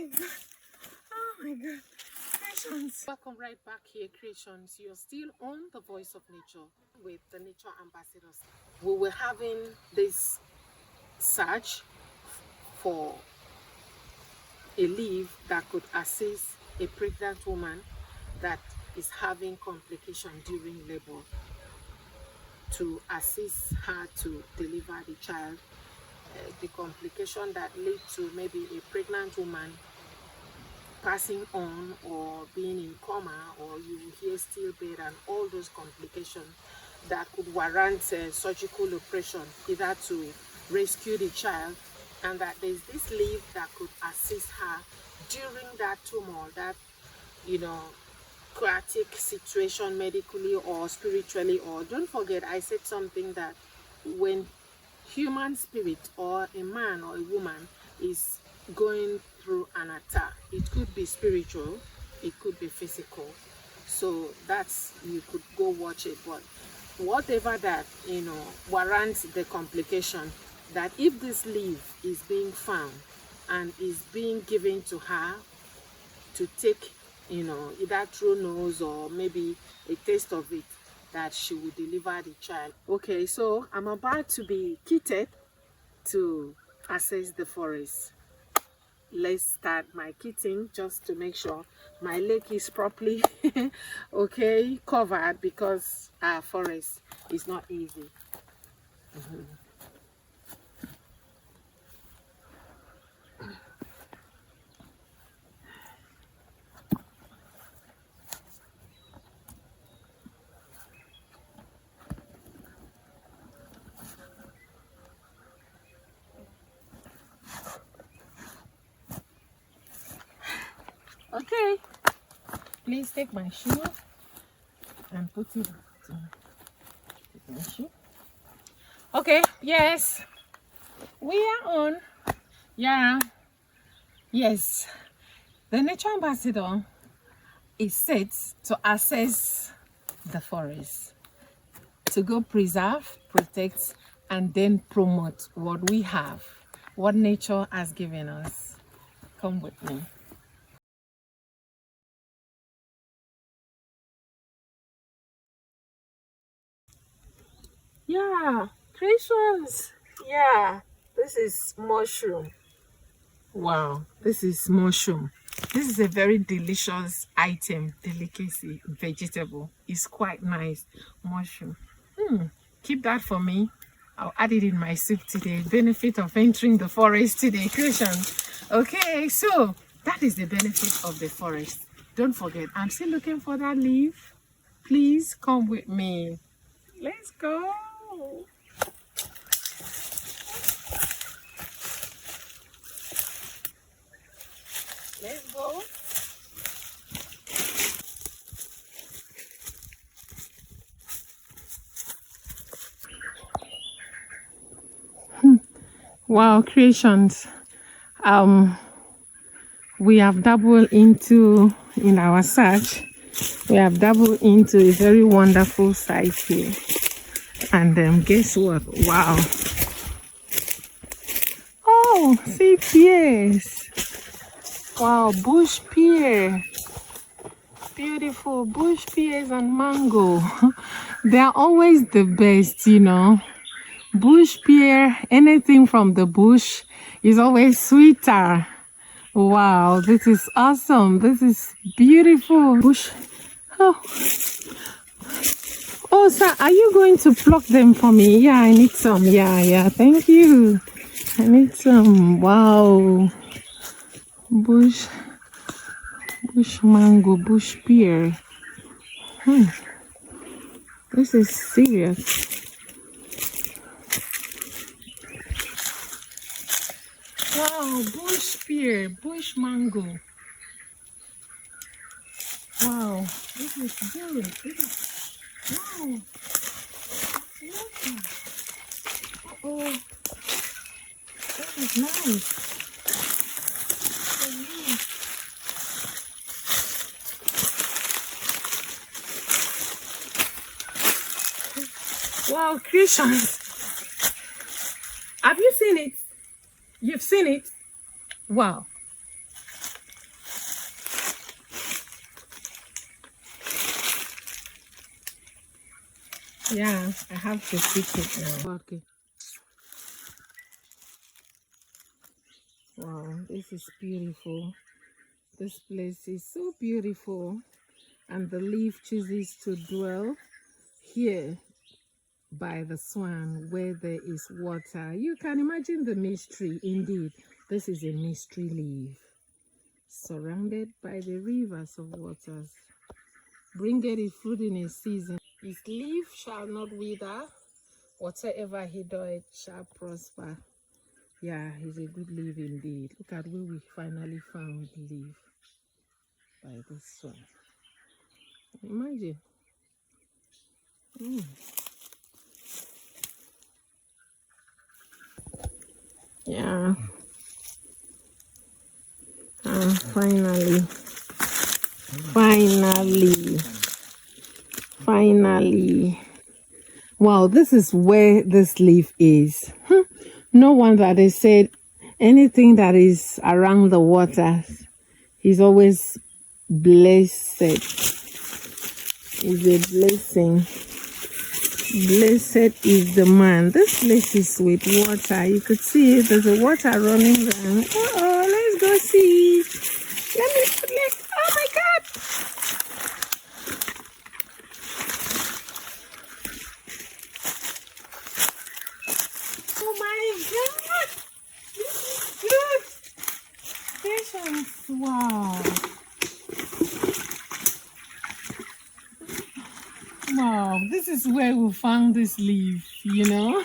God. Oh my God. Creations. Welcome right back here, Creations. You're still on the Voice of Nature with the Nature Ambassadors. We were having this search for a leave that could assist a pregnant woman that is having complication during labor, to assist her to deliver the child. The complication that lead to maybe a pregnant woman passing on or being in coma, or you will hear stillbirth, and all those complications that could warrant surgical operation either to rescue the child, and that there's this leave that could assist her during that turmoil, that chaotic situation, medically or spiritually. Or don't forget, I said something that when human spirit or a man or a woman is going through an attack, it could be spiritual, it could be physical. So that's, you could go watch it. But whatever that warrants the complication, that if this leaf is being found and is being given to her to take, either through nose or maybe a taste of it, that she will deliver the child. Okay, so I'm about to be kitted to access the forest. Let's start my kitting just to make sure my leg is properly covered, because our forest is not easy. Okay, please take my shoe and put it in my shoe. Okay, yes, we are on. Yeah, yes, the Nature Ambassador is set to access the forest, to go preserve, protect, and then promote what we have, what nature has given us. Come with me. Yeah, Creations. Yeah, this is mushroom. Wow, this is mushroom. This is a very delicious item, delicacy, vegetable. It's quite nice. Mushroom. Keep that for me. I'll add it in my soup today. Benefit of entering the forest today, Creations. Okay, so that is the benefit of the forest. Don't forget, I'm still looking for that leaf. Please come with me. Let's go. Let's go. Wow, Creations. We have dabbled into, in our search, we have dabbled into a very wonderful site here. And guess what? Wow. Oh, see pears. Wow, bush pear. Beautiful bush pears and mango. They are always the best, Bush pear, anything from the bush is always sweeter. Wow, this is awesome. This is beautiful. Bush. Oh, sir, are you going to pluck them for me? Yeah, I need some. Yeah, thank you. I need some. Wow. Bush mango, bush pear. This is serious. Wow, bush pear, bush mango. Wow, this is good. Wow. Oh, that is nice. Wow, Creations. Have you seen it? You've seen it? Wow. Yeah, I have to pick it now. Okay. Wow, this is beautiful. This place is so beautiful, and the leaf chooses to dwell here by the swan where there is water. You can imagine the mystery. Indeed, this is a mystery leaf surrounded by the rivers of waters. Bringeth his fruit in his season. His leaf shall not wither. Whatever he doeth shall prosper. Yeah, he's a good leaf indeed. Look at where we finally found the leaf by this one. Imagine. Yeah. And finally. Wow, this is where this leaf is. No wonder they said anything that is around the water is always blessed. Is a blessing. Blessed is the man. This place is with water. You could see there's a water running down. Oh, let's go see. Oh my God. Oh my God. This is good. Patience. Wow. Wow. This is where we found this leaf, you know,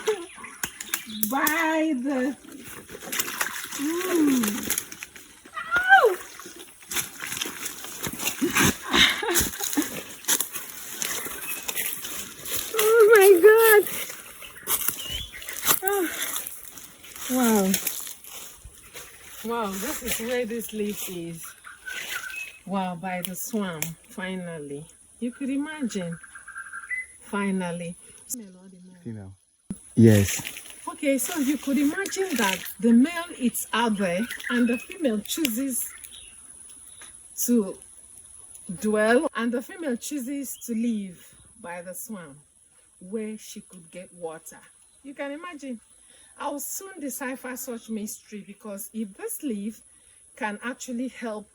by the. Ow! Oh my God. Oh. Wow. Wow, this is where this leaf is. Wow, by the swamp, finally. You could imagine. Finally. Female. Yes. Okay, so you could imagine that the male is out there and the female chooses to dwell and the female chooses to live by the swamp where she could get water. You can imagine. I will soon decipher such mystery, because if this leaf can actually help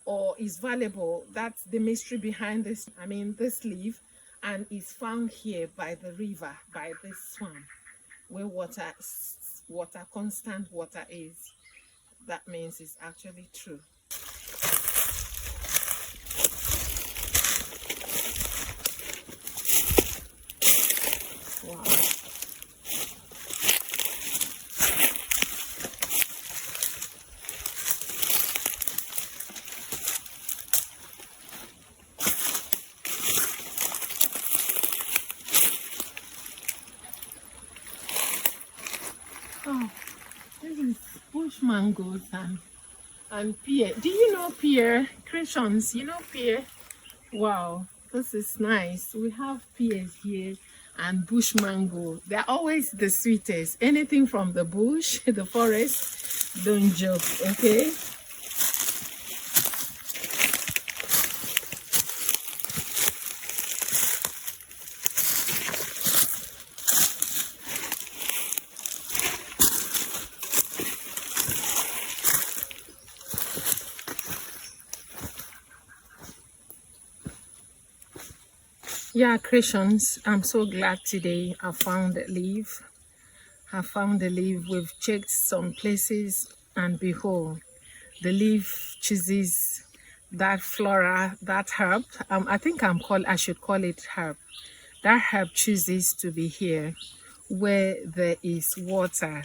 or is valuable, that's the mystery behind this. I mean, this leaf, and is found here by the river, by this swamp where constant water is. That means it's actually true. Wow. Oh, this is bush mangoes and pear. Do you know pear? Creations, you know pear? Wow, this is nice. We have pears here and bush mango. They're always the sweetest. Anything from the bush, the forest, don't joke, okay? Yeah, Christians, I'm so glad today I found a leaf. I found the leaf. We've checked some places, and behold, the leaf chooses that flora, that herb. I think I should call it herb. That herb chooses to be here where there is water.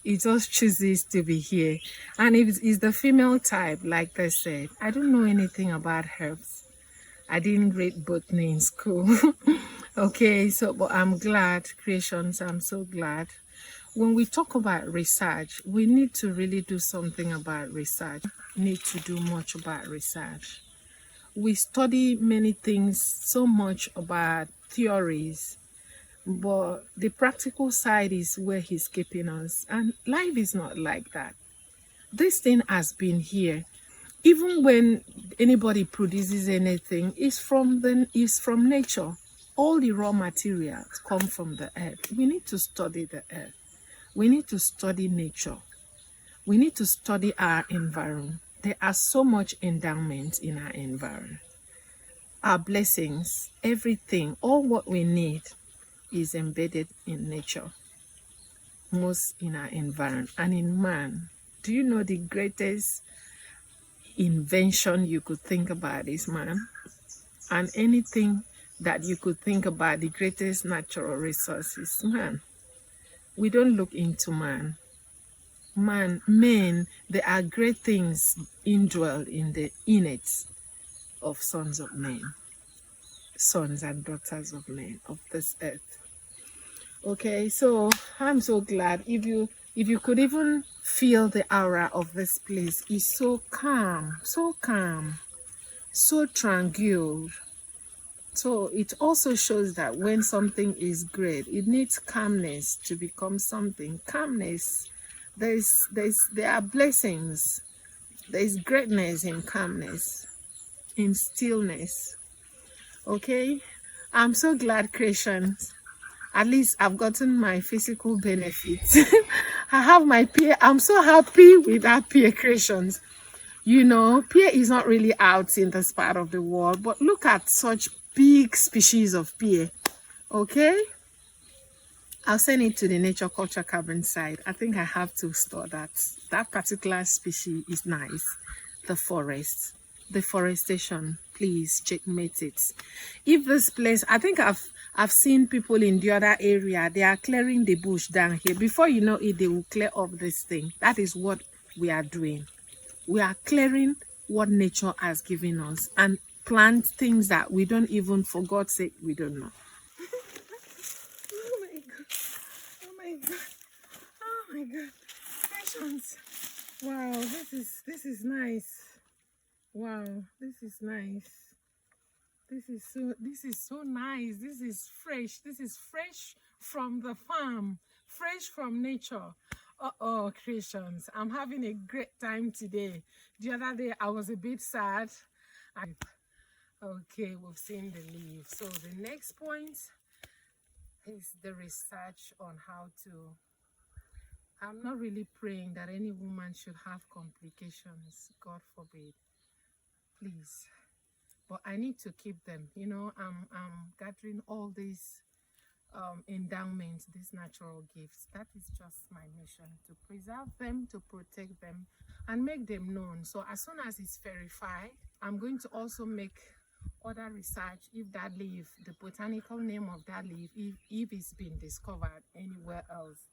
It just chooses to be here. And it is the female type, like they said. I don't know anything about herbs. I didn't read botany in school. Okay, so but I'm glad, creations, I'm so glad. When we talk about research, we need to really do something about research. We need to do much about research. We study many things, so much about theories, but the practical side is where he's keeping us. And life is not like that. This thing has been here. Even when anybody produces anything, it's from nature. all the raw materials come from the earth. We need to study the earth. We need to study nature. We need to study our environment. There are so much endowment in our environment. Our blessings, everything, all what we need is embedded in nature, most in our environment and in man. Do you know the greatest invention you could think about is man? And anything that you could think about, the greatest natural resource is man. We don't look into man. Men, there are great things indwelled in the innate of sons of men, sons and daughters of men of this earth. Okay, so I'm so glad if you could even feel the aura of this place. It's so calm, so tranquil. So it also shows that when something is great, it needs calmness to become something. Calmness, there are blessings. There's greatness in calmness, in stillness. Okay, I'm so glad, creations. At least I've gotten my physical benefits. I have my peer. I'm so happy with that peer, creations. You know, peer is not really out in this part of the world, but look at such big species of peer. Okay, I'll send it to the nature culture cabin side. I think I have to store that. That particular species is nice. The forest, deforestation, please checkmate it. If this place, I think I've seen people in the other area, they are clearing the bush down here. Before you know it, they will clear up this thing. That is what we are doing. We are clearing what nature has given us and plant things that we don't even, for God's sake, we don't know. Oh my God. Oh my God. Oh my God. Patience. Wow, this is nice. Wow, this is nice. This is so nice. This is fresh. This is fresh from the farm, fresh from nature. Oh, creations. I'm having a great time today. The other day I was a bit sad. Okay, we've seen the leaf. So the next point is the research on how to. I'm not really praying that any woman should have complications, God forbid, please. But I need to keep them. You know, I'm gathering all these endowments, these natural gifts. That is just my mission, to preserve them, to protect them, and make them known. So as soon as it's verified, I'm going to also make other research if that leaf, the botanical name of that leaf, if it's been discovered anywhere else.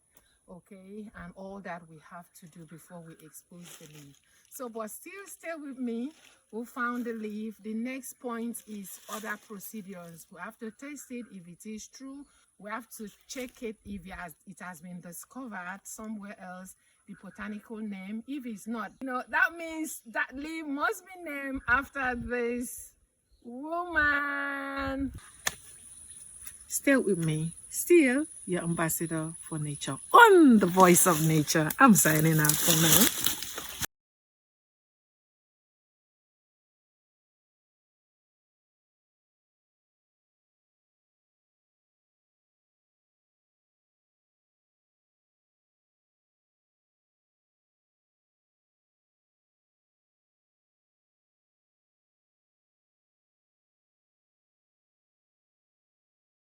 Okay, and all that we have to do before we expose the leaf. So, but still stay with me. We found the leaf. The next point is other procedures. We have to test it if it is true. We have to check it if it has been discovered somewhere else, the botanical name. If it's not, you know, that means that leaf must be named after this woman. Stay with me. Still your ambassador for nature on the voice of nature. I'm signing out for now.